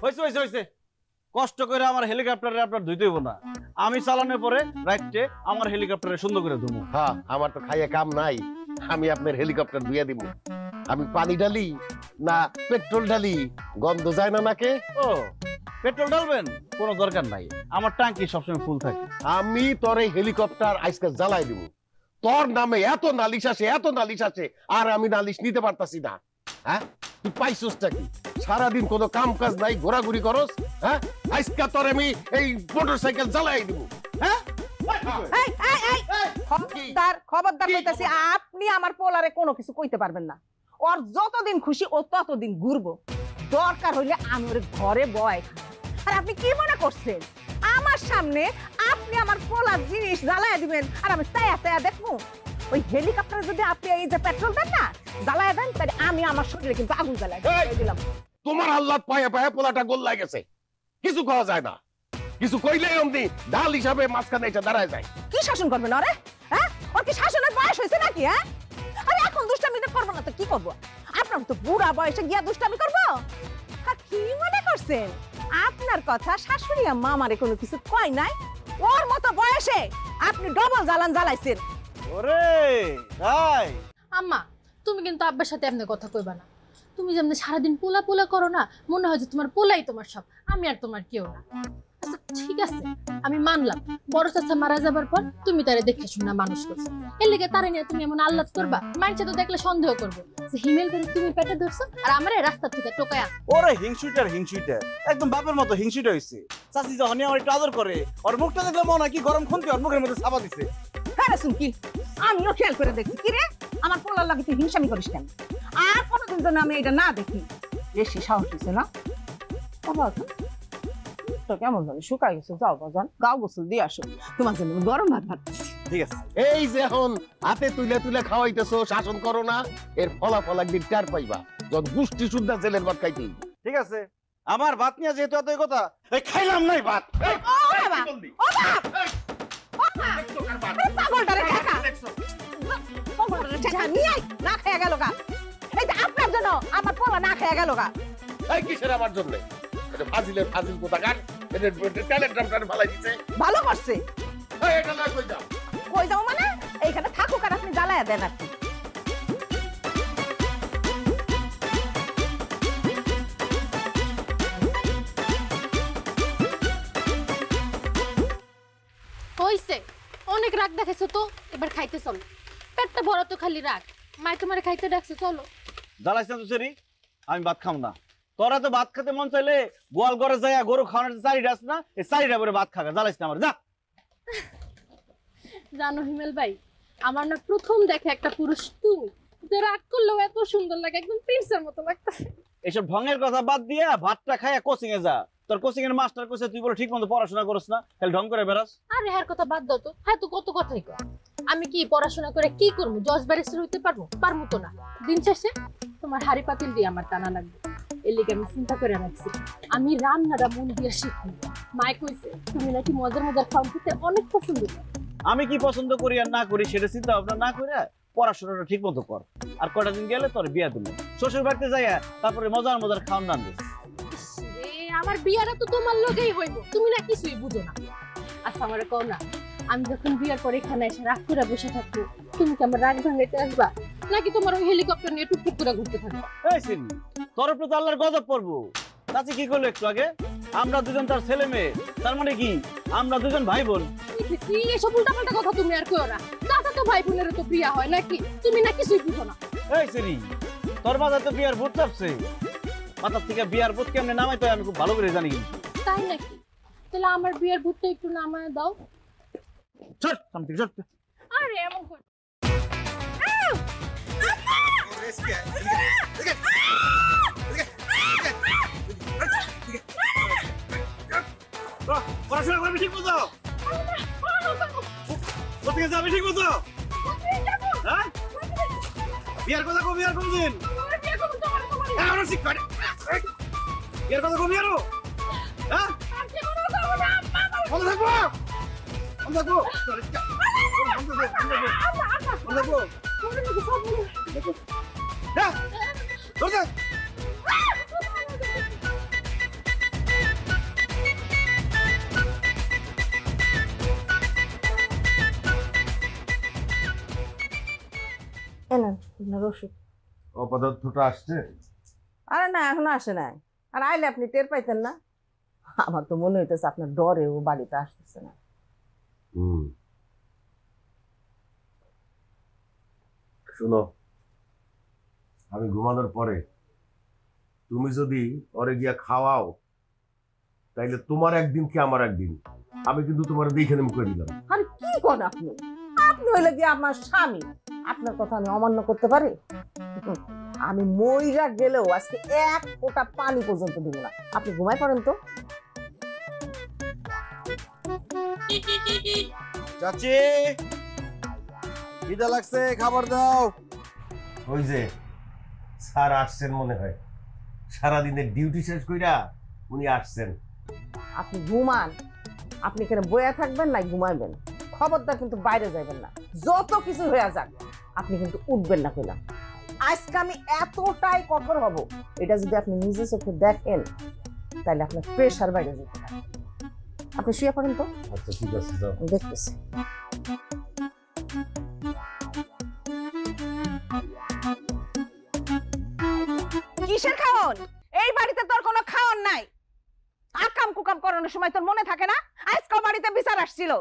হইছে হইছে হইছে কষ্ট করে আমার হেলিকপ্টারে আপনার ধুইতে হইব না আমি চালানোর পরে রাইটে আমার হেলিকপ্টারে সুন্দর করে ধুমু হ্যাঁ আমার তো খাইয়ে কাম নাই আমি আপনার হেলিকপ্টার ধুইয়া দিব আমি পানি ঢালি না পেট্রোল ঢালি গন্ধ যায় না নাকে ও পেট্রোল ঢালবেন কোনো দরকার নাই আমার ট্যাঙ্কি সবসময় ফুল থাকে আমি তোর এই হেলিকপ্টার আজকে জ্বালাই দিব তোর নামে এত নালিশ আছে আর আমি নালিশ নিতে পারতাছি না হ্যাঁ তুই পাইছসটা কি সারাদিন কোনো কাম কাজ নাই ঘোরাঘুরি করস হ্যাঁ আজকে তোর আমি এই মোটরসাইকেল জ্বালাই দিব হ্যাঁ খবরদার কইতাছি আপনি আমার পোলারে কোনো কিছু কইতে পারবেন না ওর যতদিন খুশি ও ততদিন ঘুরবো দরকার হইলে আমি ওর ঘরে বয় আর আপনি কি মনে করছেন আমার সামনে আপনি আমার পোলার জিনিস জ্বালায় দিবেন আর আমি চায়া দেখবো ওই হেলিকপ্টারে যদি আপনি এই যে পেট্রোল দেন না জ্বালায় দেন তাহলে আমি আমার শরীরে কিন্তু আগুন জ্বালায় দিলাম তোমার আল্লাহ পায়ে পায়ে পোলাটা গোল লাগেছে কিছু খাওয়া যায় না কিছু কইলেই অমনি ঢাল হিসাবে মাঝখানে এসে দাঁড়ায় যায় কি শাসন করবেন আরে হ্যাঁ ওর কি শাসনের বয়স হয়েছে নাকি হ্যাঁ আরে এখন দুষ্টামি করবো না তো কি করবো আপনার তো বুড়া বয়সে গিয়া দুষ্টামি করবো কি মনে করছেন আপনার কথা শাশুড়ি আম্মা আমারে কোনো কিছু কয় নাই ওর মতো বয়সে আপনি ডবল জ্বালান জ্বালাইছেন ওরে তাই আম্মা তুমি কিন্তু আব্বার সাথে এমনি কথা কইবা না তুমি যেমন সারাদিন পোলা পোলা করো না মনে হয় যে তোমার পোলাই তোমার সব আমি আর তোমার কেউ না আচ্ছা ঠিক আছে আমি মানলাম বড় চাচা মারা যাবার পর তুমি তারে দেখে শুনে মানুষ করছো এর লেগে তারে নিয়ে তুমি এমন আল্লাদ করবা মানুষে তো দেখলে সন্দেহ করবে যে হিমেল করে তুমি পেটে ধরছো আর আমারে রাস্তা থেকে টোকায়া ওরে হিংসুইটার একদম বাপের মতো হিংসুইটা হইছে চাচি যখন আমার একটু আদর করে ওর মুখটা দেখলে মনে হয় কি গরম খুন্তি ওর মুখের মধ্যে চাপা দিছে হ্যাঁ শুন কি আমিও খেয়াল করে দেখছি কি রে আমার পোলার লাগে তুই হিংসামি করিস কেন আর কোনোদিন যেন আমি এটা না দেখি বেশি সাহস হয়েছে না তো কেমন জানি শুকাই গেছে যাও বাজান গাও গোসল দিয়ে আসো তোমার জন্য গরম ভাত ভাত ঠিক আছে এই যে এখন হাতে তুলে তুলে খাওয়াইতেছো শাসন করো না এর ফলাফল একদিন টের পাইবা যত গুষ্টি শুদ্ধা জেলের ভাত খাইতে ঠিক আছে আমার ভাত নিয়ে যেহেতু এতই কথা এই খাইলাম নাই ভাত পাগলটারে ঠেকা পাগলটারে ঠেকা নিয়ে না খেয়ে গেল গা এই যে আপনার জন্য আমার পোলা না খেয়ে গেল গা এই কিসের আমার জন্য এটা ফাজিল কোথাকার এটা ট্যালেন্ট ড্রামটারে ফালাই দিছে ভালো করছে এই এটা না কই যাও মানে এইখানে থাকুক আর আপনি জ্বালায়া দেন আর কি হইছে অনেক রাগ দেখাইছো তো এবার খাইতে চলো পেটটা বড় তো খালি রাগ মাই তোমারে খাইতে ডাকছে চলো জ্বালাইছ না তো সেরি আমি ভাত খাম না তোরা তো ভাত খেতে মন চাইলে গোয়াল ঘরে যায় গরু খাওয়ানোর চারিটা আছে না এই চারিটা করে ভাত খাগা জ্বালাইছ না আমার যা জানো হিমেল ভাই আমার না প্রথম দেখে একটা পুরুষ তুমি যে রাগ করলেও এত সুন্দর লাগে একদম প্রিন্সের মতো লাগতেছে এইসব ঢঙের কথা বাদ দিয়া ভাতটা খাইয়া কোচিং এ যা তোর কোচিং এর মাস্টার কইছে তুই বলে ঠিক মতো পড়াশোনা করছ না খালি ঢং করে বেরাস আরে হার কথা বাদ দাও তো হ্যাঁ তো কত কথাই কয় আমি কি পড়াশোনা করে কি করব জজ ব্যারিস্টার হইতে পারবো তো না দিন শেষে তোমার হাড়ি পাতিল দিয়ে আমার টানা লাগবে এর লিগে আমি চিন্তা করে রাখছি আমি রান্নাটা মন দিয়ে শিখবো মাই কইছে তুমি নাকি মজার খাওয়া খেতে অনেক পছন্দ করো আমি কি পছন্দ করি আর না করি সেটা চিন্তা ভাবনা না করে পড়াশোনাটা ঠিক মতো কর আর কয়টা দিন গেলে তোর বিয়া দিল শ্বশুর বাড়িতে যাইয়া তারপরে মজার খাওয়ান না দিস আমার বিয়াটা তো তোমার লগেই হইব তুমি না কিছুই বুঝো না আচ্ছা আমারে কও না আমি যখন বিয়ার পরে এখানে এসে রাগ করে বসে থাকবো তুমি কি আমার রাগ ভাঙাইতে আসবা নাকি তোমার ওই হেলিকপ্টার নিয়ে টুকটুক করে ঘুরতে থাকবা এই সিনি তোর উপরে তো আল্লাহর গজব পড়বো চাচি কি করলো একটু আগে আমরা দুজন তার ছেলে মেয়ে তার মানে কি আমরা দুজন ভাই বোন এসব উল্টাপাল্টা কথা তুমি আর কইও না চাচা তো ভাই বোনের তো বিয়া হয় নাকি তুমি না কিছুই বুঝো না এই সিনি তোর মাথায় তো বিয়ার ভূত চাপছে মাথার থেকে বিয়ার ভূত কেমনে নামাই তো আমি খুব ভালো করে জানি কিন্তু তাই নাকি তাহলে আমার বিয়ার ভূতটা একটু নামায় দাও চট সামথিং চট আরে এমন কর পড়াশোনা করবি ঠিক মতো কোথায় যাবি ঠিক মতো হ্যাঁ বিয়ার কথা কবি আর কোনদিন এখনো শিখ করে বিয়ার কথা কবি আরো হ্যাঁ বন্ধ থাকবো আপনার ওষুধ। অপদার্থটা আসছে? আরে না, এখনো আসে নাই। আর আইলে আপনি টের পাইতেন না। আমার তো মনে হইতেছে আপনার ডরে ও বাড়িতে আসতেছে না। শুনো, আমি ঘুমানোর পরে তুমি যদি ওরে গিয়া খাওয়াও, তাইলে তোমার একদিন কি আমার একদিন। আমি কিন্তু তোমার দেখে নেম করে দিলাম। আরে কি করেন আপনি? আপনি হইলে কি আমার স্বামী? আপনার কথা আমি অমান্য করতে পারি? আমি মইরা গেলেও আজকে এক ফোঁটা পানি পর্যন্ত দিব না। আপনি ঘুমাই পড়েন তো। চাচি, খিদা লাগছে, খাবার দাও। ওই যে স্যার আসছেন মনে হয়, সারাদিনের ডিউটি শেষ কইরা উনি আসছেন। আপনি ঘুমান। আপনি এখানে বইয়া থাকবেন না ঘুমাইবেন। খবরদার কিন্তু বাইরে যাবেন না। যত কিছু হয়ে যাক আপনি কিন্তু উঠবেন না কইলাম। আজকে আমি এতটাই কঠোর হব, এটা যদি আপনি নিজে চোখে দেখেন তাহলে আপনার প্রেশার বাইরে যেতে পারে। আপনি শুয়ে পড়েন তো। আচ্ছা ঠিক আছে, যাও। আমি দেখতেছি। কিসের খাওন? এই বাড়িতে তোর কোনো খাওন নাই। আকাম কুকাম করানোর সময় তোর মনে থাকে না? আজকে বাড়িতে বিচার আসছিল,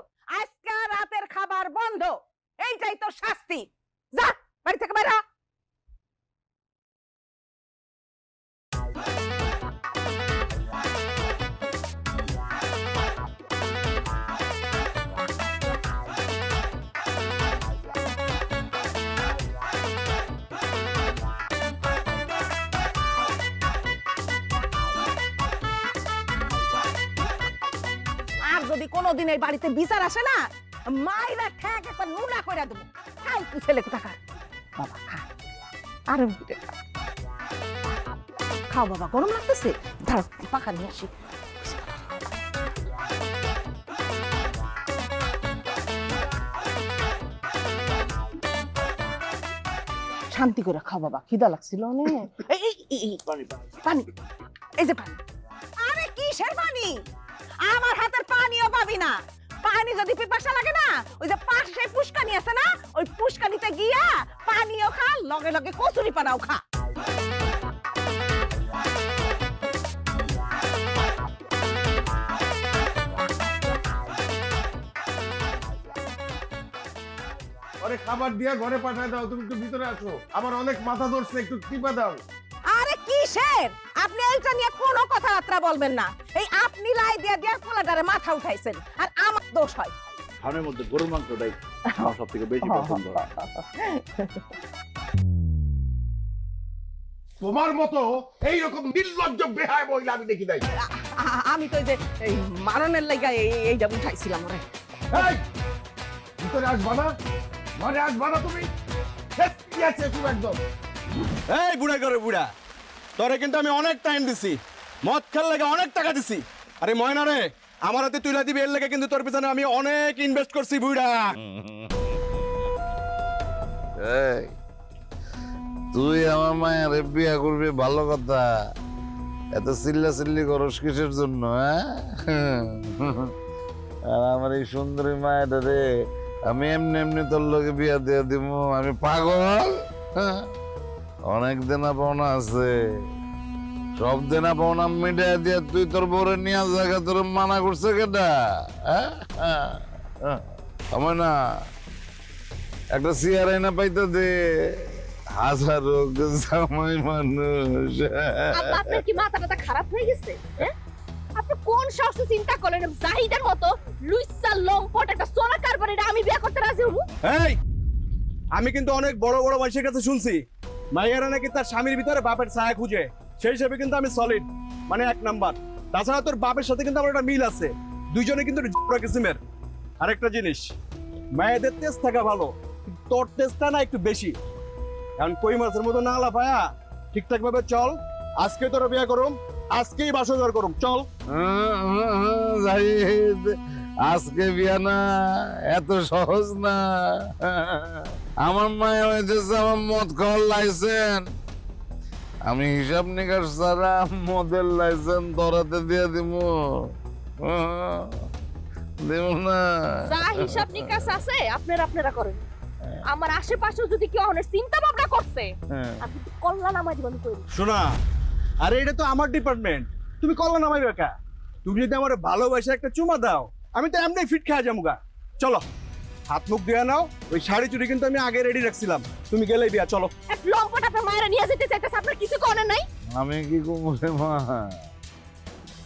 আজকে রাতের খাবার বন্ধ। এইটাই তোর শাস্তি। যা বাড়ি থেকে বাইরে হ। যদি কোনোদিন এই বাড়িতে বিচার আসে না, মাইরা ঠ্যাক একটা নুনা করে দেবো। খাই তুই ছেলে কোথাকার। বাবা খা, আরে খাও বাবা, গরম লাগতেছে। ধর পাখা নিয়ে আসি। শান্তি করে খাও বাবা, খিদা লাগছিল অনেক। পানি, এই যে পানি। আরে কিসের পানি? আমার হাতের পানিও পাবি না। পানি যদি পিপাসা লাগে না, ওই যে পাশে পুষ্কানি আছে না, ওই পুষ্কানিতে গিয়া পানিও খা, লগে লগে কচুরি পানাও খা। আরে খাবার দিয়া ঘরে পাঠায় দাও, তুমি একটু ভিতরে আসো, আমার অনেক মাথা ধরছে, একটু টিপা দাও। আরে কিসের? আপনি এইটা নিয়ে কোনো কথাবার্তা বলবেন না। এই আপনি লাই দিয়া দিয়া পোলাটারে মাথা উঠাইছেন, আর আমার দোষ হয়। খানের মধ্যে গরুর মাংসটাই আমার সব থেকে বেশি পছন্দ। তোমার মতো এইরকম নির্লজ্জ বেহায় মহিলা আমি দেখি নাই। আমি তো এই মারণের লাইগা এইটা উঠাইছিলাম। ওরে এই ভিতরে আসবা না, মানে আসবা না তুমি? কি আছে তুমি একদম? এই বুড়া করে বুড়া, তোরে কিন্তু আমি অনেক টাইম দিছি, মদ খেল লাগে অনেক টাকা দিছি। আরে ময়না রে, আমার হাতে তুইলা দিবি এর লেগে কিন্তু তোর পিছনে আমি অনেক ইনভেস্ট করছি বুড়া। এই তুই আমার মায়ের বিয়া করবি ভালো কথা, এত চিল্লা চিল্লি করস কিসের জন্য? আর আমার এই সুন্দরী মায়ের রে আমি এমনি এমনি তোর লোকে বিয়া দিয়ে দিব? আমি পাগল? অনেক দেনা পাওনা আছে, সব দেনা পাওনা মিটাই দিয়ে তুই তোর বউরে নিয়ে জায়গা তোর মানা করছে কেটা? আমার না একটা চেয়ার আইনা পাইতে দে, হাজারো জামাই মানুষ। আপনার কি মাথাটা খারাপ হয়ে গেছে? আপনি কোন সাহসে চিন্তা করেন জাহিদের মতো লুইসা লম্পট একটা সোনা কারবারিটা আমি বিয়ে করতে রাজি হবো? এই আমি কিন্তু অনেক বড় বড় মানুষের কাছে শুনছি মাইয়ারা নাকি তার স্বামীর ভিতরে বাপের ছায়া খুঁজে, সেই হিসেবে কিন্তু আমি সলিড, মানে এক নাম্বার। তাছাড়া তোর বাপের সাথে কিন্তু আমার একটা মিল আছে, দুইজনে কিন্তু কিসিমের। আরেকটা জিনিস, মায়েদের টেস্ট থাকা ভালো, তোর টেস্টটা না একটু বেশি। কারণ কই মাছের মতো না লাফায়া ঠিকঠাক ভাবে চল। আজকে তোর বিয়ে করুম, আজকেই বাসর করুম, চল। জাহিদ, আজকে বিয়া না এত সহজ না। আমার মায়ে হইতেছে আমার মদ খাওয়ার লাইসেন্স, আমি হিসাব নিকাশ ছাড়া মদের লাইসেন্স ধরাতে দিয়ে দিব না। যা হিসাব নিকাশ আছে আপনারা করেন, আমার আশেপাশে যদি কেউ অনেক চিন্তা ভাবনা করছে আপনি তো কল্যাণ নামাই দিবেন কই শোনা, আরে এটা তো আমার ডিপার্টমেন্ট, তুমি কল্যাণ নামাইবে কা? তুমি যদি আমার ভালোবাসা একটা চুমা দাও, আমি তো এমনি ফিট খাওয়া যাবো গা। চলো হাত মুখ দিয়ে নাও, ওই শাড়ি চুড়ি কিন্তু আমি আগে রেডি রাখছিলাম, তুমি গেলেই বিয়া। চলো। এক লম্পট আপনার মায়েরা নিয়ে যেতে চাইতেছে, আপনার কিছু করার নাই? আমি কি কমলে মা,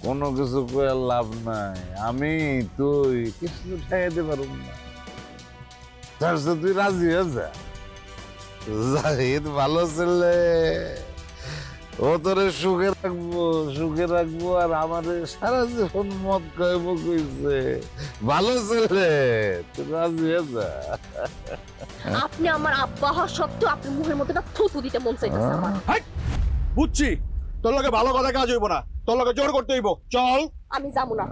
কোনো কিছু কয়ে লাভ নাই। আমি তুই কিছু ঠাইতে পারব না। তার সাথে তুই রাজি হয়ে যা। জাহিদ ভালো ছেলে, ও তোরে সুখে রাখবো আর আমাদের সারা জীবন মত খাইব কইছে। ভালো ছেলে, তুই রাজি হয়ে যা। আপনি আমার আব্বা হওয়া সত্ত্বেও আপনি মুখের মধ্যে না থুতু দিতে মন চাইতেছে আমার। বুঝছি, তোর লগে ভালো কথা কাজ হইব না, তোর লগে জোর করতে হইব। চল। আমি যাবো না,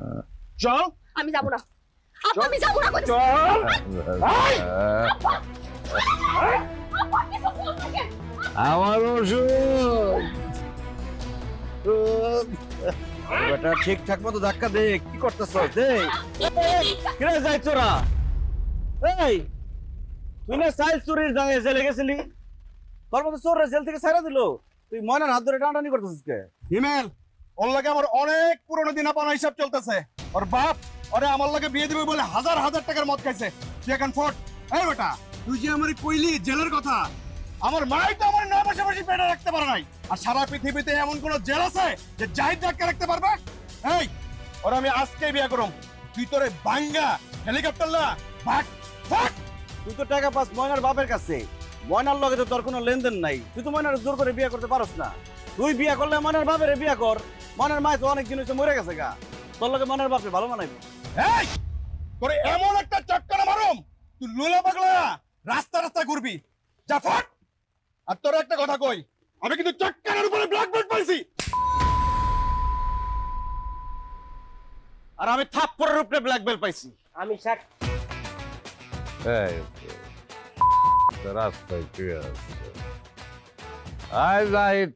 চল। আমি যাবো না, আব্বা আমি যাবো না। চল। আমার ওষুধ বেটা ঠিকঠাক মতো ধাক্কা দে, কি করতেছ? দে। কিরে যাই তোরা? এই তুই না সাইল চুরির দায়ে জেলে গেছিলি, তোর মতো চোর জেল থেকে ছাড়া দিল, তুই ময়নার হাত ধরে টানাটানি করতেছিস কে? হিমেল, ওর লাগে আমার অনেক পুরনো দিন পানা হিসাব চলতেছে। ওর বাপ ওরে আমার লাগে বিয়ে দিবে বলে হাজার হাজার টাকার মদ খাইছে। তুই এখন ফোট। এই বেটা, তুই যে আমার কইলি জেলের কথা, আমার মাই তো আমার 9 মাসে বেশি পেটে রাখতে পারে নাই। আর সারা পৃথিবীতে এমন কোন জেল আছে যে জাহিদ ডাক্তার রাখতে পারবে? এই ওরা আমি আজকে বিয়ে করব। তুই তোরে বাঙ্গা হেলিকপ্টার লা ভাগ ভাগ। তুই তো টাকা পাস ময়নার বাপের কাছে, ময়নার লগে তো তোর কোনো লেনদেন নাই। তুই তো ময়নার জোর করে বিয়ে করতে পারস না। তুই বিয়ে করলে ময়নার বাপের বিয়ে কর। ময়নার মায় তো অনেক দিন হইছে মরে গেছে গা, তোর লগে ময়নার বাপে ভালো মানাইবে। এই তোরে এমন একটা চক্কর মারুম, তুই লুলা পাগলা রাস্তা রাস্তা ঘুরবি। যা ফট। আর তোর একটা কথা কই, আমি কিন্তু চক্করের উপরে ব্ল্যাক বেল্ট পাইছি, আর আমি থাপ্পড়ের উপরে ব্ল্যাক বেল্ট পাইছি। আমি রাস্তায় কি আছে? আয় জাহিদ,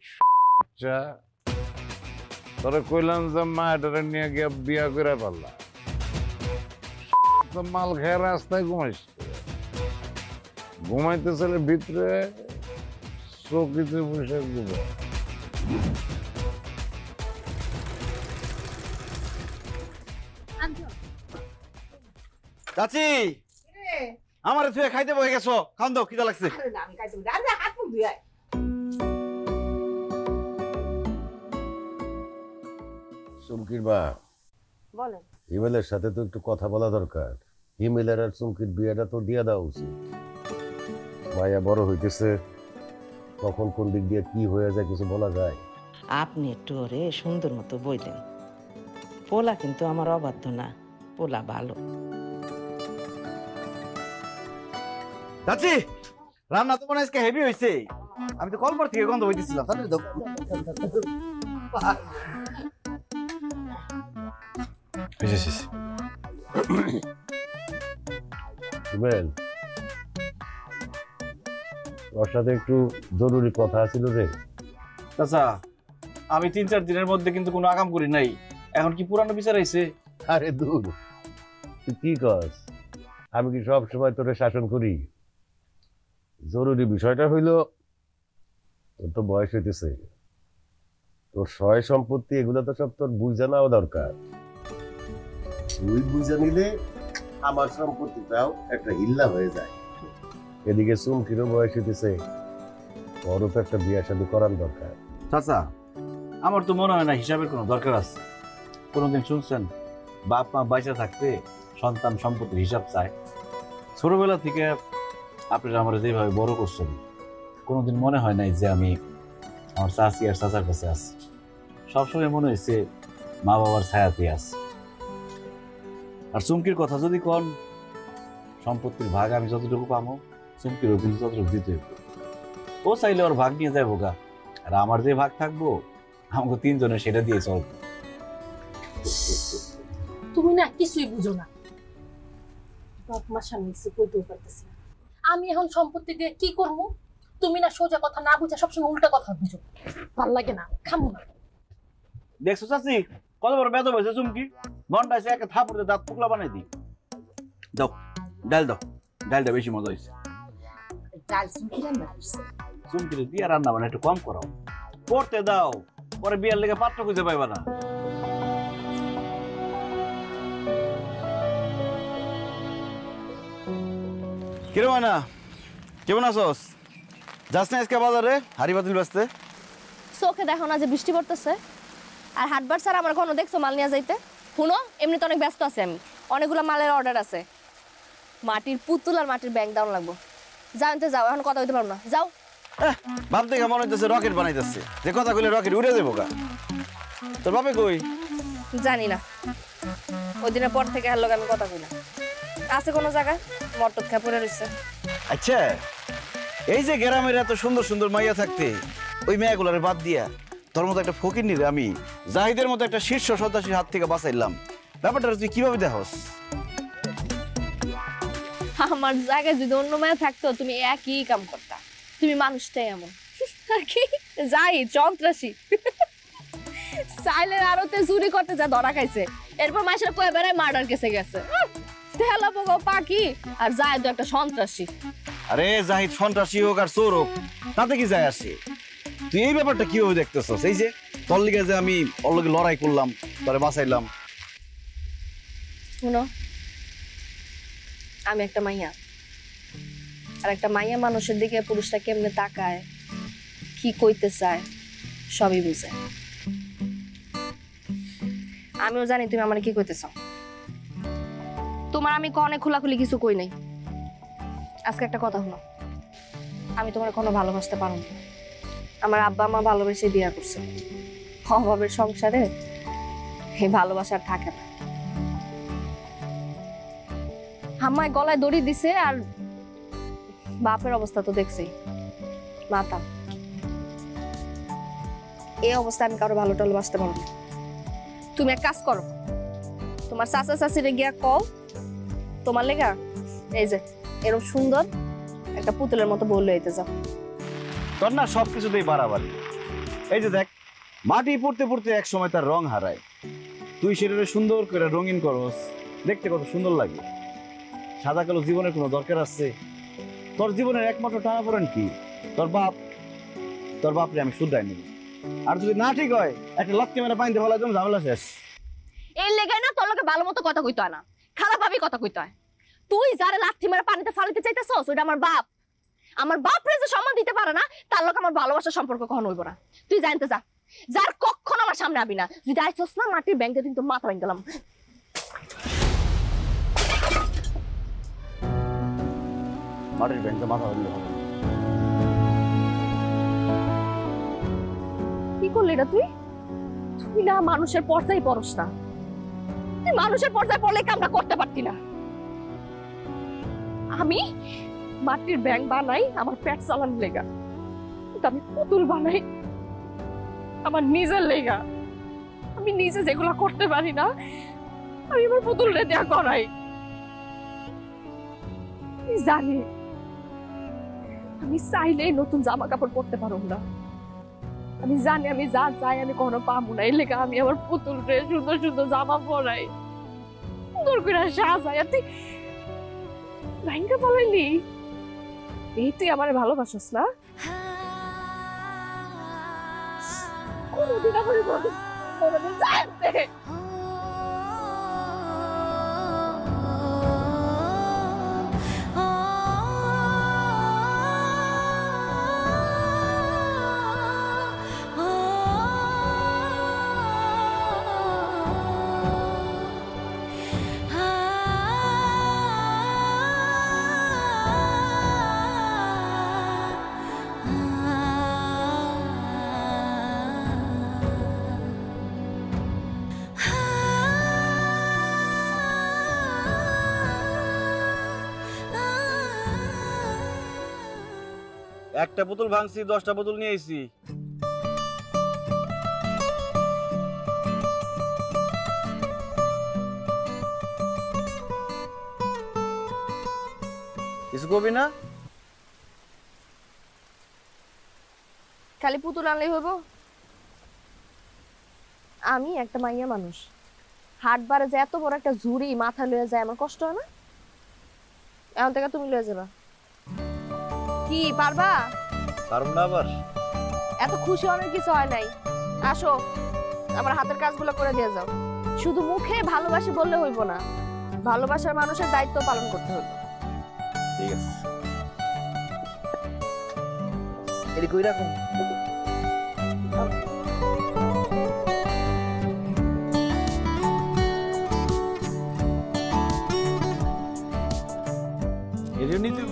তোরে কইলাম যে মায়ের নিয়ে গিয়ে বিয়া করে পারলাম, মাল খেয়ে রাস্তায় ঘুমাইতেছিল ভিতরে চৌকিতে বসে ঘুমায়। চাচি, আমার তুই খাইতে বসে গেছো, খান দাও, খিদা লাগছে। চুমকির মা, বলেন। হিমেলের সাথে তো একটু কথা বলা দরকার। হিমেলের আর চুমকির বিয়েটা তো দিয়ে দেওয়া উচিত। মায়া বড় হইতেছে, কখন কোন দিক দিয়ে কি হয়ে যায় কিছু বলা যায়? আপনি একটু ওরে সুন্দর মতো বইলেন। পোলা কিন্তু আমার অবাধ্য না, পোলা ভালো। চাচি, রান্না তো মনে আজকে হেভি হয়েছে। আমি তো কলপার থেকে গন্ধ হইতেছিলাম। হিমেল, ওর সাথে একটু জরুরি কথা ছিল রে। চাচা, আমি 3-4 দিনের মধ্যে কিন্তু কোনো আকাম করি নাই। এখন কি পুরানো বিচার আইছে? আরে দূর, তুই কি কস? আমি কি সব সময় তোরে শাসন করি? জরুরি বিষয়টা হইল, তোর তো বয়স হইতেছে, তোর সয় সম্পত্তি এগুলো তো সব তোর বুঝা নেওয়া দরকার। তুই বুঝা নিলে আমার সম্পত্তিটাও একটা হিল্লা হয়ে যায়। এদিকে চুমকিরও বয়স হইতেছে, বড় তো একটা বিয়ে শাদী করার দরকার। চাচা, আমার তো মনে হয় না হিসাবের কোনো দরকার আছে। কোনোদিন শুনছেন বাপ মা বাইচা থাকতে সন্তান সম্পত্তির হিসাব চায়? ছোটবেলা থেকে আপনারা আমার যেভাবে বড় করছেন, কোনোদিন মনে হয় নাই যে আমি আমার চাচি আর চাচার কাছে আছি। সবসময় মনে হয়েছে মা বাবার ছায়াতে আছে। আর চুমকির কথা যদি কন, সম্পত্তির ভাগ আমি যতটুকু পাবো, চুমকিরও কিন্তু ততটুকু দিতে হইব। ও চাইলে ওর ভাগ নিয়ে যাবো গা, আর আমার যে ভাগ থাকবো আমাকে 3 জনের সেটা দিয়ে চলবো। তুমি না কিছুই বুঝো না। বাপ মার সামনে কিছু কইতেও পারতেছি না। আমি এখন সম্পত্তি দিয়ে কি করবো? তুমি না সোজা কথা না বুঝা সবসময় উল্টা কথা বুঝো। ভাল লাগে না, খামো না। দেখছো চাচি কত বড় বেদ হয়েছে চুমকি? মনটা এসে একটা থাপড়ে দাঁত টুকলা বানাই দিই। দাও ডাল, দাও ডালটা বেশি মজা হয়েছে। ডাল কি রান্না করছে? চুমকিরে দিয়ে রান্না বান্না একটু কম করো, করতে দাও, পরে বিয়ার লেগে পাত্র খুঁজে পাইবা না। কিরে মানা, কেমন আছোস? যাস না আজকে বাজারে হাড়ি বাতিল বেচতে? চোখে দেখো না যে বৃষ্টি পড়তেছে? আর হাটবার স্যার আমার কোনো দেখছো মাল নিয়ে যাইতে? শুনো, এমনি তো অনেক ব্যস্ত আছি আমি, অনেকগুলো মালের অর্ডার আছে। মাটির পুতুল আর মাটির ব্যাংক দাম লাগবো। জানতে যাও, এখন কথা হইতে পারবো না, যাও। বাপ দেখে মনে হইতেছে রকেট বানাইতেছে, যে কথা কইলে রকেট উড়ে যাবো গা। তোর বাপে কই? জানি না, ওই দিনের পর থেকে আর লোক আমি কথা কই না। আছে কোনো জায়গায় মটর খেয়ে পড়ে রয়েছে। আচ্ছা, এই যে গ্রামের এত সুন্দর সুন্দর মাইয়া থাকতে ওই মেয়েগুলারে বাদ দিয়া তোর মতো একটা ফকির নিরে আমি জাহিদের মতো একটা শীর্ষ সন্ত্রাসীর হাত থেকে বাঁচাইলাম, ব্যাপারটা তুই কিভাবে দেখোস? আমার জায়গায় যদি অন্য মেয়ে থাকতো তুমি একই কাম করতা। তুমি মানুষটাই এমন। আর কি যাই সন্ত্রাসী, সাইলের আড়তে চুরি করতে যা ধরা খাইছে, এরপর মাসের কয়ে বেড়ায় মার্ডার কেসে গেছে। তেলা পোকা পাখি আর যায় তো একটা সন্ত্রাসী। আরে জাহিদ সন্ত্রাসী হোক আর চোর হোক, তাতে কি যায় আসে? তুই এই ব্যাপারটা কিভাবে দেখতেছস? এই যে তোর লিগে যে আমি ওর লগে লড়াই করলাম, তোরে বাঁচাইলাম। শুনো, আমি একটা মাইয়া, আর একটা মাইয়া মানুষের দিকে পুরুষটা কেমনে তাকায়, কি কইতে চায়, সবই বুঝে। আমিও জানি তুমি আমার কি কইতেছ। তোমার আমি কনে খোলাখুলি কিছু কই নাই। আজকে একটা কথা হলো, আমি তোমার কোনো ভালোবাসতে পারো না। আমার আব্বা মা ভালোবেসে বিয়া করছে, অভাবের সংসারে এই ভালোবাসা আর থাকে না। আমায় গলায় দড়ি দিছে, আর বাপের অবস্থা তো দেখছি, মাতা। এই অবস্থা আমি কারো ভালো টালো বাঁচতে পারবো না। তুমি এক কাজ করো, তোমার চাচা চাচিরে গিয়া কও তোমার লেগা এই যে এরকম সুন্দর একটা পুতুলের মতো বললে হইতে যাও। তোর না সবকিছুতেই বাড়াবাড়ি। এই যে দেখ, মাটি পড়তে পড়তে এক সময় তার রং হারায়, তুই সেটাকে সুন্দর করে রঙিন করস, দেখতে কত সুন্দর লাগে। সাদা কালো জীবনের কোনো দরকার আছে? তোর জীবনের একমাত্র টানাপোড়েন কি? তোর বাপরে আমি শুধরাই নিব, আর যদি না ঠিক হয় একটা লক্ষ্য মেরে পাইতে বলার জন্য ঝামেলা শেষ। এই লেগে না তোর লোকে ভালো মতো কথা কইতে হয় না, খারাপ ভাবে কথা কইতে হয়। তুই যারা লাথি মেরে পানিতে ফালাইতে চাইতেছস ওইটা আমার বাপ। আমার বাপ রে যে সম্মান দিতে পারে না, তার লোক আমার ভালোবাসার সম্পর্ক কখনো হইব না। তুই জানতে যা, যার কখনো আমার সামনে আবি না। যদি আইছস না মাটির ব্যাংকে দিন তো মাথা ভেঙে গেলাম। মাটির ব্যাংকে মাথা হইলে হবে। কি করলি এটা তুই? তুই না মানুষের পর্যায়ে পড়স না, তুই মানুষের পর্যায়ে পড়লে কামটা করতে পারতি না। আমি মাটির ব্যাংক বানাই আমার পেট চালানোর লেগা, কিন্তু আমি পুতুল বানাই আমার নিজের লেগা। আমি নিজে যেগুলো করতে পারি না আমি আমার পুতুলরে দেয়া করাই। আমি জানি আমি চাইলে নতুন জামা কাপড় পরতে পারব না, আমি জানি আমি যা চাই আমি কখনো পাবো না। এই লেগা আমি আমার পুতুলরে সুন্দর সুন্দর জামা পরাই, সুন্দর করে সাজাই। আর তুই লাইনটা পালাইলি, এই তুই আমার ভালোবাসস না? কোনদিন আমার কোনদিন জানতে একটা বোতল ভাঙছি, 10টা বোতল নিয়ে আইছি। কিছু কবি না? খালি পুতুল আনলেই হইব? আমি একটা মাইয়া মানুষ, হাট বারে যে এত বড় একটা ঝুড়ি মাথা লয়ে যায় আমার কষ্ট হয় না? এখন থেকে তুমি লয়ে যাবা। কি কি পারবা? পারব না আবার? এত খুশি অনেক কিছু হয় নাই। আসো, আমার হাতের কাজগুলো করে দিয়ে যাও। শুধু মুখে ভালোবাসি বললে হইব না, ভালোবাসার মানুষের দায়িত্ব পালন করতে হবে। ঠিক আছে, এটি কই রাখুন। এটিও নিতে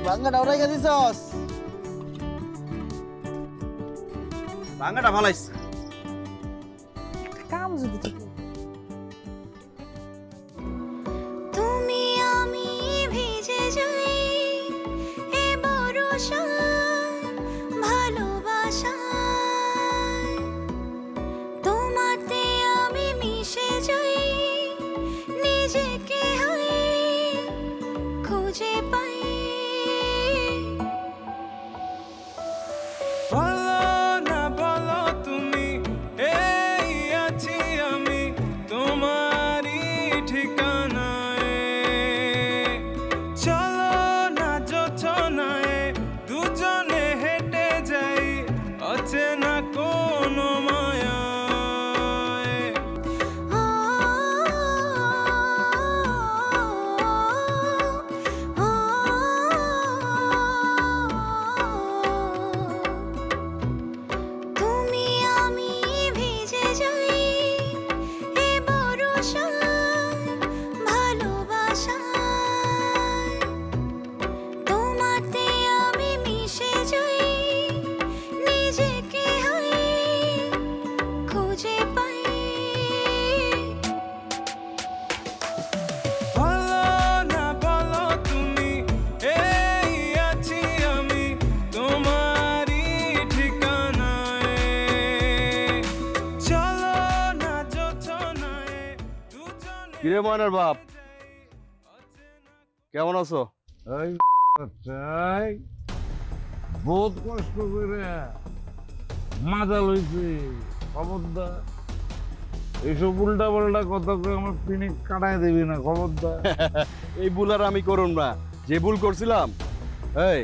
বাঙ্গাটা ওরাই দিছস। বাঙ্গাটা ভালাইছ। কাম যদি ঠিক তুমি আমি ভিজে যাই এ বরষা ভালোবাসা, তোমাতে আমি মিশে যাই, নিজেকে হাই খুঁজে পাই। কিরে ময়নার বাপ, কেমন আছো? বহুত কষ্ট করে মাজা লইছে। খবরদার এইসব উল্টা পাল্টা কথা করে আমার পিনে কাটাই দিবি না, খবরদার। এই ভুল আর আমি করুন না, যে ভুল করছিলাম। এই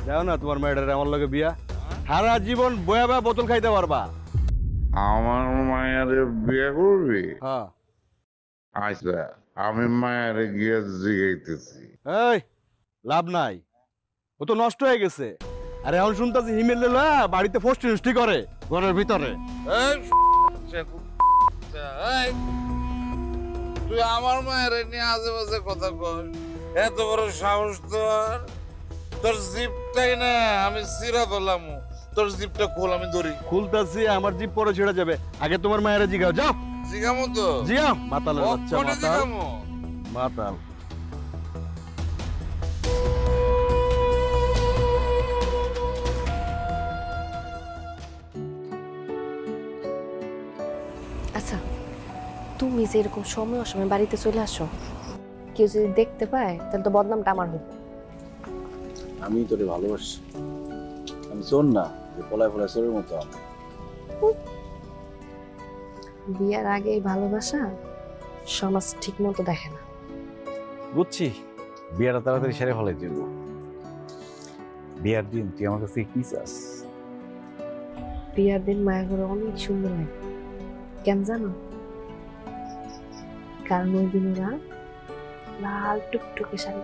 যাও না তোমার মেয়েটার আমার লগে বিয়া, সারা জীবন বয়া বয়া বোতল খাইতে পারবা। আমার মায়ের বিয়ে করবি? হ্যাঁ। আচ্ছা, আমি মায়ের গিয়ে জিগাইতেছি। এই লাভ নাই, ও তো নষ্ট হয়ে গেছে। আরে এখন শুনতাছি হিমেল বাড়িতে ফষ্টি নষ্টি করে ঘরের ভিতরে। তুই আমার মায়ের নিয়ে আশেপাশে কথা কর, এত বড় সাহস তোর? তোর জিপটাই না আমি সিরা ধরলাম, তোর জিপটা খোল, আমি ধরি। খুলতাছি, আমার জিপ পরে ছেড়ে যাবে। আগে তোমার মায়েরা জিগাও, যাও। জিগামো তো? জিগাও, মাতালের বাচ্চা, মাতাল মাতাল। আচ্ছা, তুমি যে এরকম সময় অসময় বাড়িতে চলে আসো, কেউ যদি দেখতে পায় তাহলে তো বদনামটা আমার হবে। আমি তোরে ভালোবাসি, আমি চোর না যে পলায় পলায় চোরের মতো। আমি বিয়ার আগে ভালোবাসা সমাজ ঠিক মতো দেখে না। বুঝছি, বিয়াটা তাড়াতাড়ি সেরে ফেলাই দিব। বিয়ার দিন তুই আমার কাছে কি চাস? বিয়ার দিন মায়া করে অনেক সুন্দর লাগে, কেন জানো? কারণ ওই দিন ওরা লাল টুকটুকে শাড়ি।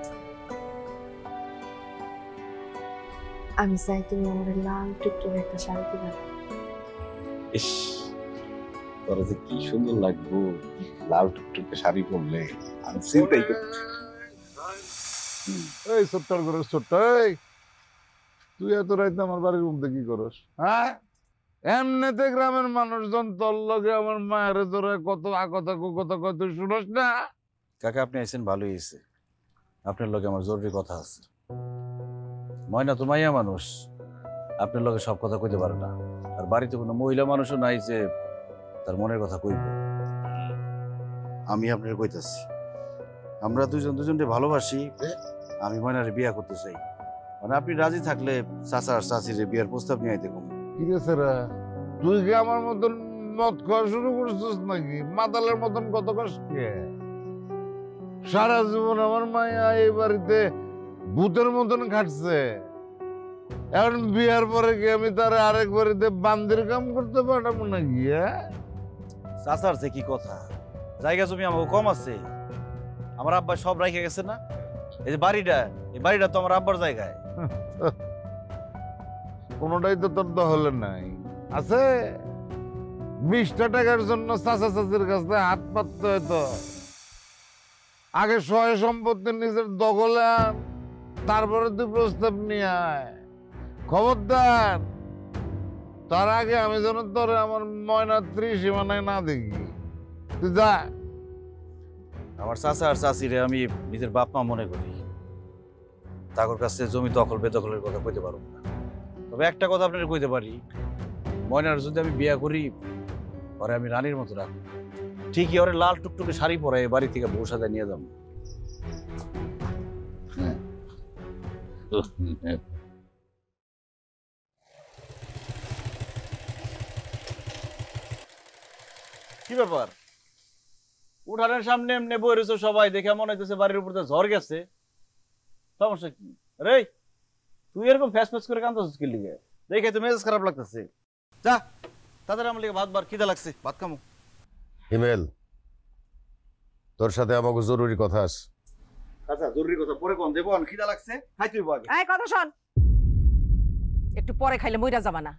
আমি চাই তুমি আমার লাল টুকটুকে একটা শাড়ি দিবা। ইস, তোরা যে কি সুন্দর লাগবো লাল টুকটুকে শাড়ি পরলে, আমি চিন্তাই করছি। এই ছোট্টার করে ছোট্ট, এই তুই এত রাইতে আমার বাড়ির মধ্যে কি করস? হ্যাঁ, এমনিতে গ্রামের মানুষজন তোর লগে আমার মায়ের তোরা কত আকথা কুকথা কত শুনস না? কাকা আপনি আইছেন ভালোই হয়েছে, আপনার লগে আমার জরুরি কথা আছে। ময়না তো মাইয়া মানুষ, আপনার লগে সব কথা কইতে পারে না। আর বাড়িতে কোনো মহিলা মানুষও নাই যে তার মনের কথা কইব। আমি আপনার কইতাছি, আমরা দুজন দুজনকে ভালোবাসি। আমি ময়নারে বিয়া করতে চাই, মানে আপনি রাজি থাকলে চাচা আর চাচির বিয়ার প্রস্তাব নিয়ে আইতে কম। ঠিক আছে রে, তুই কি আমার মতন মদ খাওয়া শুরু করছিস নাকি? মাতালের মতন কত কষ্ট? সারা জীবন আমার মায়া এই বাড়িতে ভূতের মতন খাটছে, এখন বিয়ার পরে কি আমি তার আরেক বাড়িতে বান্দির কাম করতে পারবো না গিয়া? চাচার যে কি কথা, জায়গা জমি আমাকে কম আছে, আমার আব্বা সব রাইখে গেছে না। এই যে বাড়িটা, এই বাড়িটা তো আমার আব্বার জায়গায়। কোনোটাই তো তোর দখলে নাই। আছে 20টা টাকার জন্য চাচা চাচির কাছে হাত পাততে হয়তো। আগে সয় সম্পত্তি নিজের দখলে আন, তারপরে তুই প্রস্তাব নিয়ে আয়। খবরদার, তার আগে আমি যেন তোর আমার ময়নাত্রী সীমানায় না দেখি। তুই যা। আমার চাচা আর চাচিরে আমি নিজের বাপ মা মনে করি, তাদের কাছে জমি দখল বেদখলের কথা কইতে পারবো না। তবে একটা কথা আপনার কইতে পারি, ময়নার যদি আমি বিয়া করি, পরে আমি রানীর মতো রাখবো। ঠিকই ওরে লাল টুকটুকে শাড়ি পরে বাড়ি থেকে বউ সাজায় নিয়ে যাবো। কি ব্যাপার, উঠানের সামনে এমনি বই রয়েছে সবাই, দেখে মনে হইতেছে বাড়ির উপর ঝড় গেছে। সমস্যা কি রে? তুই এরকম ফ্যাস ফ্যাস করে কাঁদতেছিস কি লিগে? দেখে তো মেজাজ খারাপ লাগতেছে। যা তাদের আমার লিগে ভাত বার খিদা লাগছে, ভাত খামো। হিমেল, তোর সাথে আমাকে জরুরি কথা আছে। আচ্ছা জরুরি কথা পরে কোন দেবো, খিদা লাগছে, খাই তুই আগে। এই কথা শোন, একটু পরে খাইলে মইরা যাবা না,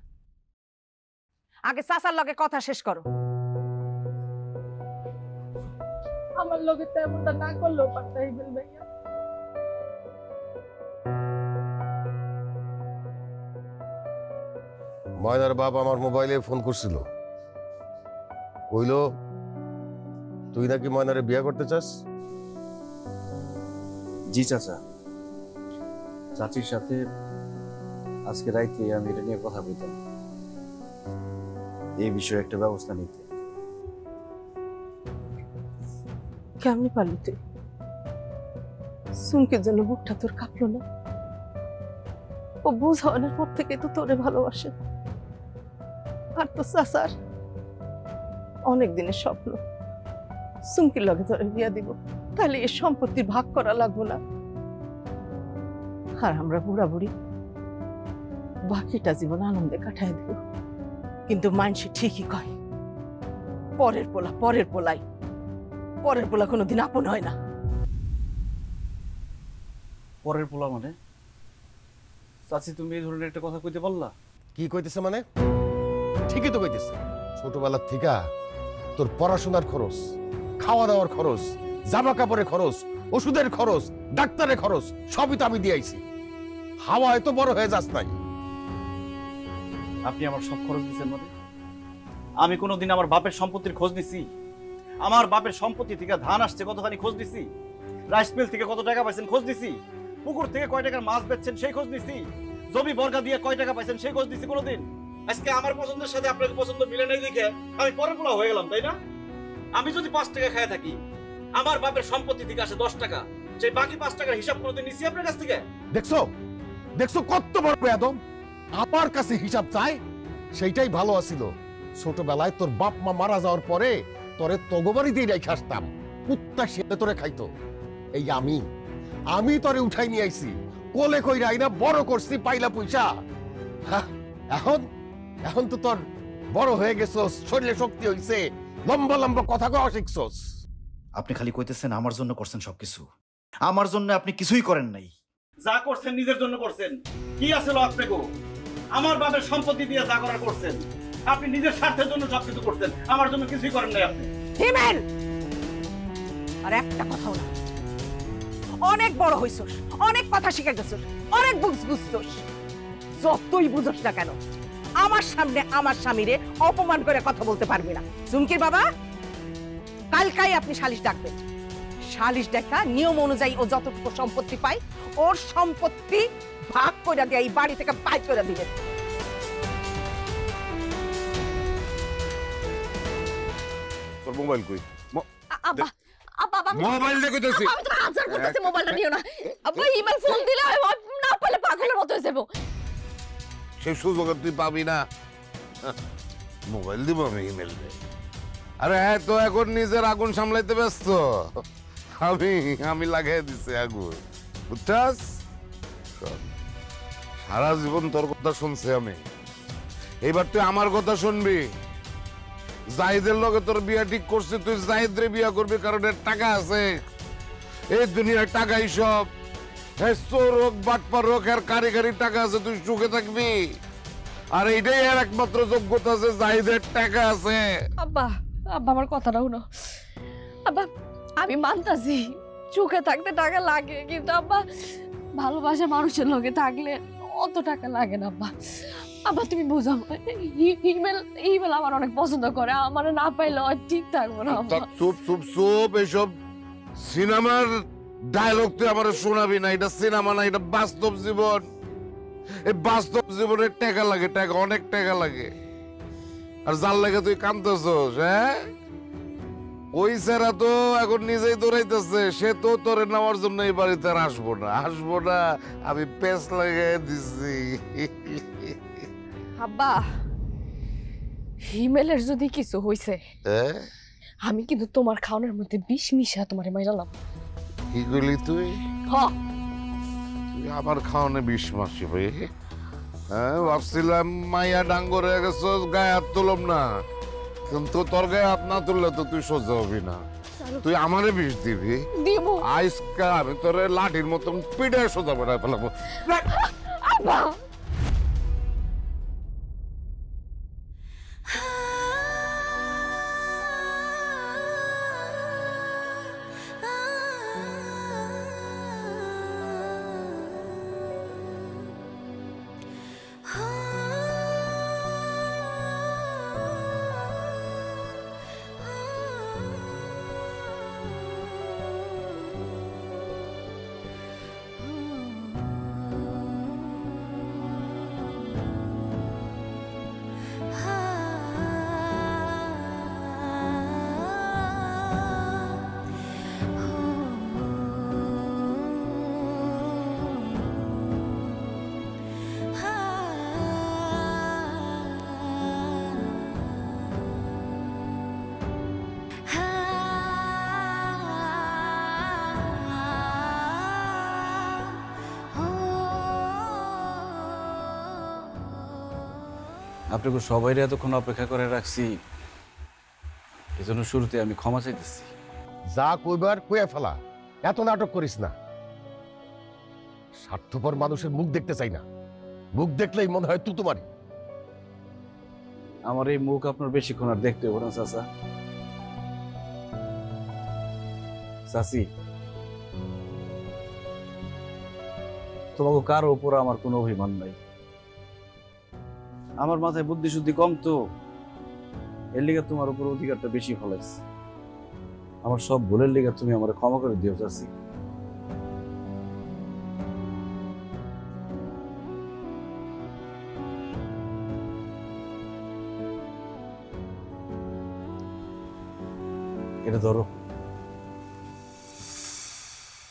আগে চাচার লগে কথা শেষ করো। আমার লগে তো এমনটা না করলেও পারতা হিমেল ভাইয়া। ময়নার বাপ আমার মোবাইলে ফোন করছিল, কইল তুই নাকি ময়নারে বিয়ে করতে চাস। জি চাচা, চাচির সাথে আজকে রাইতে আমি এটা নিয়ে কথা বলতাম, এই বিষয়ে একটা ব্যবস্থা নিতে। কেমনি পারলি তুই? সুনকের জন্য বুকটা তোর কাঁপলো না? ও বুঝ হওয়ার পর থেকে তো তোরে ভালোবাসে, আর তো চাচার অনেক দিনের স্বপ্ন সুমকির লগে তোরে বিয়া দিব, তাহলে এই সম্পত্তির ভাগ করা লাগবো না, আর আমরা বুড়া বুড়ি বাকিটা জীবন আনন্দে কাটাই দিব। কিন্তু মানুষ ঠিকই কয়, পরের পোলা পরের পোলাই, পরের পোলা কোনোদিন আপন হয় না। পরের পোলা মানে? চাচি তুমি এই ধরনের একটা কথা কইতে পারলা? কি কইতেছে মানে? ঠিকই তো কইতেছে। ছোটবেলার থেকে তোর পড়াশোনার খরচ, খাওয়া দাওয়ার খরচ, জামা কাপড়ের খরচ, ওষুধের খরচ, ডাক্তারের খরচ সবই তো আমি দিয়েছি। হাওয়া এত বড় হয়ে যাস নাই। আপনি আমার সব খরচ দিচ্ছেন মানে? আমি কোনোদিন আমার বাপের সম্পত্তির খোঁজ নিছি? আমার বাপের সম্পত্তি থেকে ধান আসছে কতখানি খোঁজ দিছি? রাইস মিল থেকে কত টাকা পাইছেন খোঁজ দিছি? পুকুর থেকে কয় টাকার মাছ বেচছেন সেই খোঁজ দিছি? জমি বর্গা দিয়ে কয় টাকা পাইছেন সেই খোঁজ দিছি কোনোদিন? আজকে আমার পছন্দের সাথে আপনার পছন্দ মিলে নাই দেখে আমি পরের পোলা হয়ে গেলাম, তাই না? আমি যদি 5 টাকা খায় থাকি, আমার বাপের সম্পত্তি থেকে আসে 10 টাকা, সেই বাকি 5 টাকার হিসাব কোনোদিন নিছি আপনার কাছ থেকে? দেখছো দেখছো কত বড় বেয়াদব, আমার কাছে হিসাব চাই। সেইটাই ভালো আছিল। ছোটবেলায় তোর বাপ মা মারা যাওয়ার পরে তোরে তগবাড়িতেই রেখে আসতাম, কুত্তা সেতে তোরে খাইতো। এই আমি তোরে উঠাই নিয়ে আইছি, কোলে কই রাইনা বড় করছি পাইলা পয়সা। এখন এখন তো তোর বড় হয়ে গেছস, শরীরে শক্তি হইছে, লম্বা লম্বা কথা কওয়া শিখছস। আপনি খালি কইতেছেন আমার জন্য করছেন সবকিছু, আমার জন্য আপনি কিছুই করেন নাই। যা করছেন নিজের জন্য করছেন। কি আছিল আপনাকে? আমার বাপের সম্পত্তি দিয়ে যা করার করছেন। আপনি নিজের স্বার্থের জন্য সবকিছু করছেন, আমার জন্য কিছুই করেন নাই আপনি। হিমেল, আর একটা কথাও না। অনেক বড় হইছস, অনেক কথা শিখে গেছস, অনেক বুঝছস। যতই বুঝস না কেন, আমার সামনে আমার স্বামীরে অপমান করে কথা বলতে পারবি না। চুমকির বাবা, কালকাই আপনি সালিশ ডাকবেন। সালিশ দেখা নিয়ম অনুযায়ী ও যতটুকু সম্পত্তি পায়, ওর সম্পত্তি ভাগ করে দিয়ে এই বাড়ি থেকে বাইর করে দিবেন। তোর মোবাইল কই? আব্বা আব্বা মোবাইল দেখে দিছি। আমি তো আনসার করতেছি, মোবাইলটা নিও না। আব্বা ইমেল ফোন দিলে না পেলে পাগলের মতো হয়ে যাবো। সেই সুযোগ তুই পাবি না। মোবাইল দিব আমি ইমেল দে। আরে হ্যাঁ, তো এখন নিজের আগুন সামলাইতে ব্যস্ত। আমি লাগাই দিছি আগুন, বুঝছাস? শোন, সারা জীবন তোর কথা শুনছি আমি, এইবার তুই আমার কথা শুনবি। জাহিদের লগে তোর বিয়া ঠিক করছিস, তুই জাহিদরে বিয়া করবি কারণ এর টাকা আছে। এই দুনিয়ার টাকাই সব। চোর হোক, বাটপার হোক, এর কারিগরি টাকা আছে, তুই সুখে থাকবি। আর এইটাই এর একমাত্র যোগ্যতা আছে, জাহিদের টাকা আছে। আব্বা, আব্বা আমার কথাটা শুনো। আব্বা, আমি মানতাছি সুখে থাকতে টাকা লাগে, কিন্তু আব্বা ভালোবাসা মানুষের লগে থাকলে অত টাকা লাগে না। আব্বা, আব্বা তুমি বুঝো, ইমেল আমার অনেক পছন্দ করে, আমার না পাইলে ঠিক থাকবো না। চুপ চুপ চুপ, এইসব সিনেমার ডায়লগ তুই আমার শোনাবি না। এটা সিনেমা না, এটা বাস্তব জীবন। এই বাস্তব জীবনে টাকা লাগে, টাকা, অনেক টাকা লাগে। আর যার লাগে তুই কাঁদতেছস, হ্যাঁ? ওই স্যারা তো এখন নিজেই দৌড়াইতেছে, সে তো তোরে নেওয়ার জন্য এই বাড়িতে আর আসবো না, আসবো না। আমি পেস লাগাই দিছি। আব্বা, হিমেলের যদি কিছু হইছে, আমি কিন্তু তোমার খাওয়ানোর মধ্যে বিষ মিশা তোমার মাইরালাম। কি করলি তুই? হ্যাঁ, তুই আমার খাওয়ানো বিষ মাসি ভাই? হ্যাঁ, ভাবছিলাম মাইয়া ডাঙ্গর হয়ে গেছস, গায়ে হাত তুলম না, কিন্তু তোর গায়ে হাত না তুললে তো তুই সোজা হবি না। তুই আমারে বিষ দিবি? দিব। আজকা আমি তোরে লাঠির মতন পিঠে সোজা বেড়ায় ফেলাবো। আব্বা, আপনাকে সবাই এতক্ষণ অপেক্ষা করে রাখছি, এজন্য শুরুতে আমি ক্ষমা চাইতেছি। যা কইবার কইয়া ফেলা, এত নাটক করিস না। স্বার্থপর মানুষের মুখ দেখতে চাই না, মুখ দেখলেই মনে হয় তুতুমারি। আমার এই মুখ আপনার বেশিক্ষণ আর দেখতে হবে না চাচা। চাচি, তোমাকে কারো উপর আমার কোনো অভিমান নাই। আমার মাথায় বুদ্ধি শুদ্ধি কম তো, এর লিগে তোমার উপর অধিকারটা বেশি ফলাইছে। আমার সব ভুলের লিগে তুমি আমার ক্ষমা করে দিও চাচি। এটা ধরো,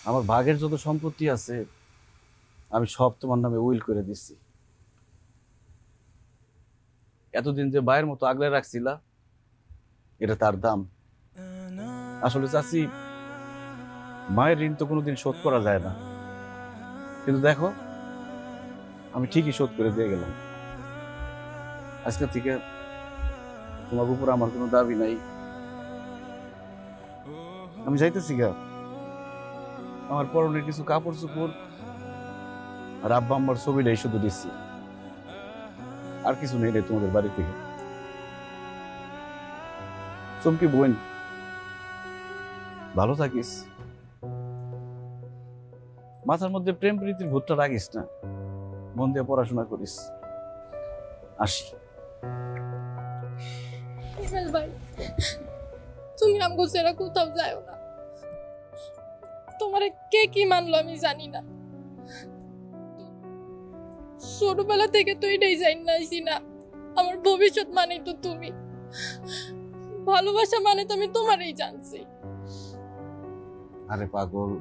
আমার ভাগের যত সম্পত্তি আছে আমি সব তোমার নামে উইল করে দিচ্ছি। এতদিন যে ভাইয়ের মতো আগলে রাখছিলা, এটা তার দাম। আসলে চাচি, মায়ের ঋণ তো কোনোদিন শোধ করা যায় না, কিন্তু দেখো আমি ঠিকই শোধ করে দিয়ে গেলাম। আজকে থেকে তোমার উপর আমার কোনো দাবি নাই। আমি যাইতেছি গা, আমার পরনের কিছু কাপড় চোপড় আর আব্বা আম্মার ছবিটাই শুধু দিচ্ছি, আর কিছু নেই রে তোমাদের বাড়ি থেকে। চমকি বোন, ভালো থাকিস, মাথার মধ্যে প্রেম প্রীতির ভূতটা রাখিস না, মন দিয়ে পড়াশোনা করিস। আসি। ভাই, তুমি আমগো ছেড়ে কোথাও যাও না। তোমারে কে কি মানলো আমি জানি না, ছোটবেলা থেকে তো এটাই জানি না আমার ভবিষ্যৎ মানে তো তুমি, ভালোবাসা মানে তো আমি তোমারই জানছি। আরে পাগল,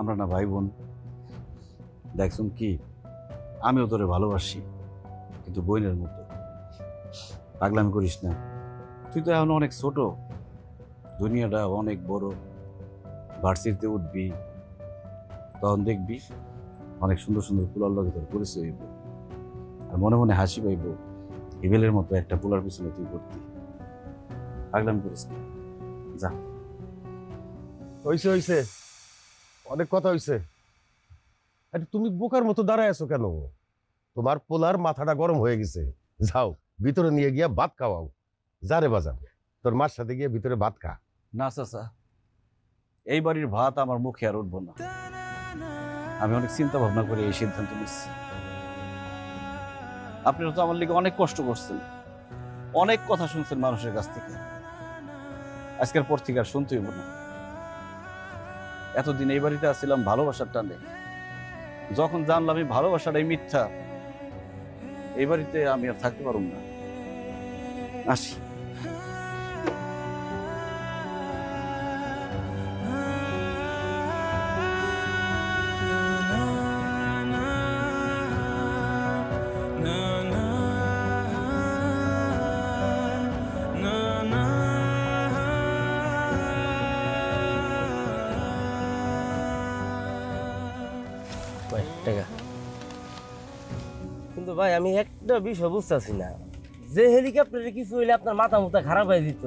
আমরা না ভাই বোন? দেখছুন কি, আমিও তোরে ভালোবাসি, কিন্তু বোনের মতো। পাগলামি করিস না, তুই তো এখন অনেক ছোট, দুনিয়াটা অনেক বড়। ভার্সিটিতে উঠবি, তখন দেখবি অনেক সুন্দর সুন্দর পোলার লগে তোর পরিচয় হইব, আর মনে মনে হাসি পাইব হিবেলের মতো একটা পোলার পিছনে তুই করতি। পাগলামি করিস না, যা। হইছে হইছে, অনেক কথা হইছে। আরে তুমি বোকার মতো দাঁড়ায় আছো কেন? তোমার পোলার মাথাটা গরম হয়ে গেছে, যাও ভিতরে নিয়ে গিয়া ভাত খাওয়াও। যারে বাজান, তোর মার সাথে গিয়ে ভিতরে ভাত খা। না চাচা, এই বাড়ির ভাত আমার মুখে আর উঠবো না। আমি অনেক চিন্তা ভাবনা করে এই সিদ্ধান্ত নিচ্ছি। আপনারা তো আমার লিগে অনেক কষ্ট করছেন, অনেক কথা শুনছেন মানুষের কাছ থেকে, আজকের পর থেকে আর শুনতেই হইব না। এতদিন এই বাড়িতে আসছিলাম ভালোবাসার টানে, যখন জানলাম এই ভালোবাসাটাই মিথ্যা, এই বাড়িতে আমি আর থাকতে পারব না। আসি। কিন্তু ভাই আমি একটা বিষয় বুঝতেছি না, যে হেলিকপ্টারে কিছু হইলে আপনার মাথা মুথা খারাপ হয়ে যেত,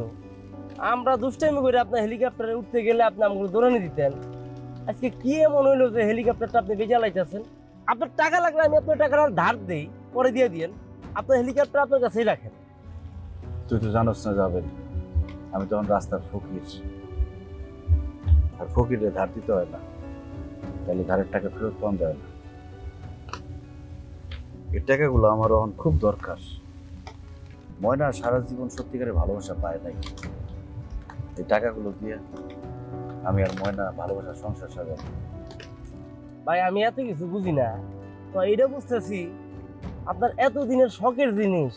আমরা দুষ্টাইমি করে আপনার হেলিকপ্টারে উঠতে গেলে আপনি আমাকে দৌড়ানি দিতেন। আজকে কি এমন হইলো যে হেলিকপ্টারটা আপনি বেজা লাইতেছেন? আপনার টাকা লাগলে আমি আপনার টাকাটা ধার দেই, পরে দিয়ে দিয়েন, আপনার হেলিকপ্টার আপনার কাছেই রাখেন। তুই তো জানোস না যাবেন, আমি তখন রাস্তার ফকির, আর ফকিরে ধার দিতে হয় না, তাহলে ধারের টাকা ফেরত পাওয়া যায় না। এই টাকাগুলো আমার এখন খুব দরকার। ময়না সারা জীবন সত্যিকারের ভালোবাসা পায় নাই, এই টাকাগুলো দিয়ে আমি আর ময়না ভালোবাসার সংসার সাজাবো। ভাই আমি এত কিছু বুঝি না, তো এইটা বুঝতেছি আপনার এত দিনের শখের জিনিস,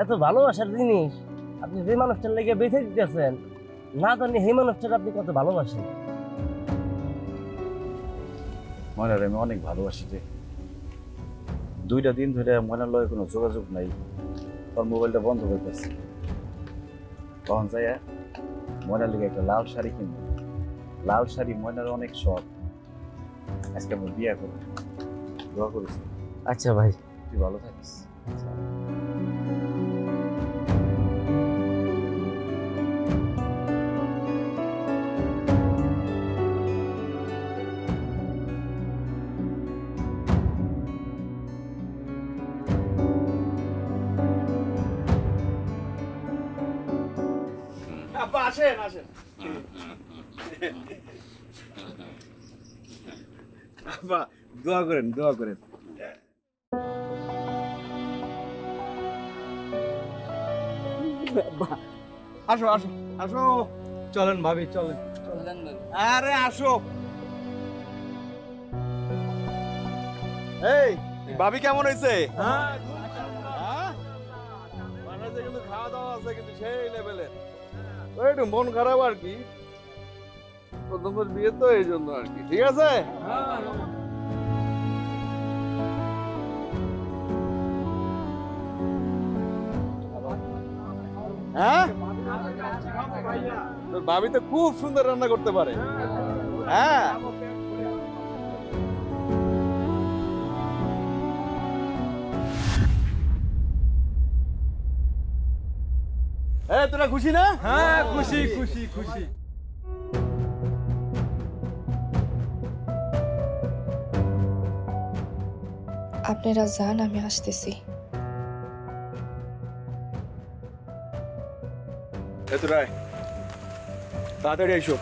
এত ভালোবাসার জিনিস আপনি যে মানুষটার লেগে বেঁচে দিতেছেন, না জানি সেই মানুষটার আপনি কত ভালোবাসেন। ময়নার আমি অনেক ভালোবাসি রে। 2টা দিন ধরে ময়নার লগে কোনো যোগাযোগ নাই, তোর মোবাইলটা বন্ধ হয়ে গেছে। তখন যাই ময়নার লেগে একটা লাল শাড়ি কিনবো। লাল শাড়ি ময়নার অনেক শখ, আজকে আমি বিয়ে করবো, দোয়া করিস। আচ্ছা ভাই, তুই ভালো থাকিস। আব্বা আসেন আসেন। আব্বা দোয়া করেন, দোয়া করেন। আসো আসো আসো, চলেন ভাবি চলেন। আরে আসো। এই ভাবি কেমন হয়েছে? কিন্তু খাওয়া দাওয়া আছে কিন্তু সেই লেভেলের। একটু মন খারাপ আর কি, প্রথমবার বিয়ে তো এই জন্য আর কি। ঠিক আছে, হ্যাঁ তোর ভাবি তো খুব সুন্দর রান্না করতে পারে। হ্যাঁ তোরা খুশি না? হ্যাঁ খুশি খুশি খুশি। আপনারা যান, আমি আসতেছি। তোরাই তাড়াতাড়ি আইসো।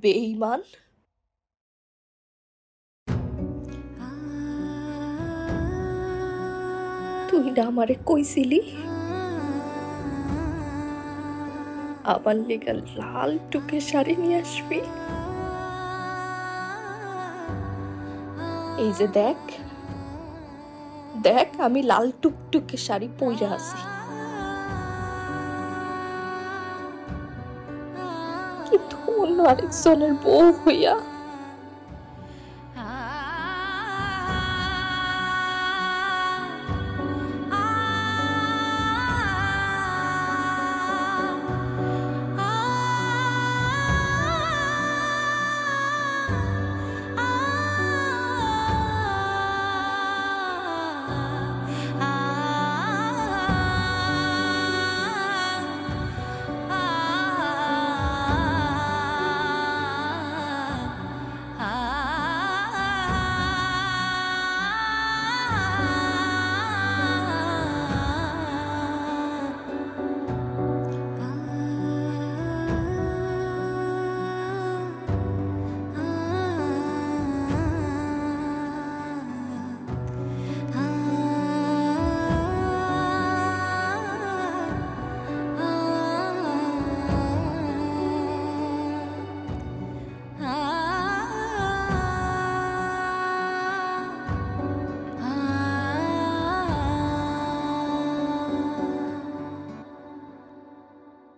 বেঈমান, তুই না আমারে কইছিলি আমার লেগা লাল টুকে শাড়ি নিয়ে আসবি? এই যে দেখ দেখ আমি লাল টুকটুকে শাড়ি পইরা আছি, কিন্তু অন্য আরেকজনের বউ হইয়া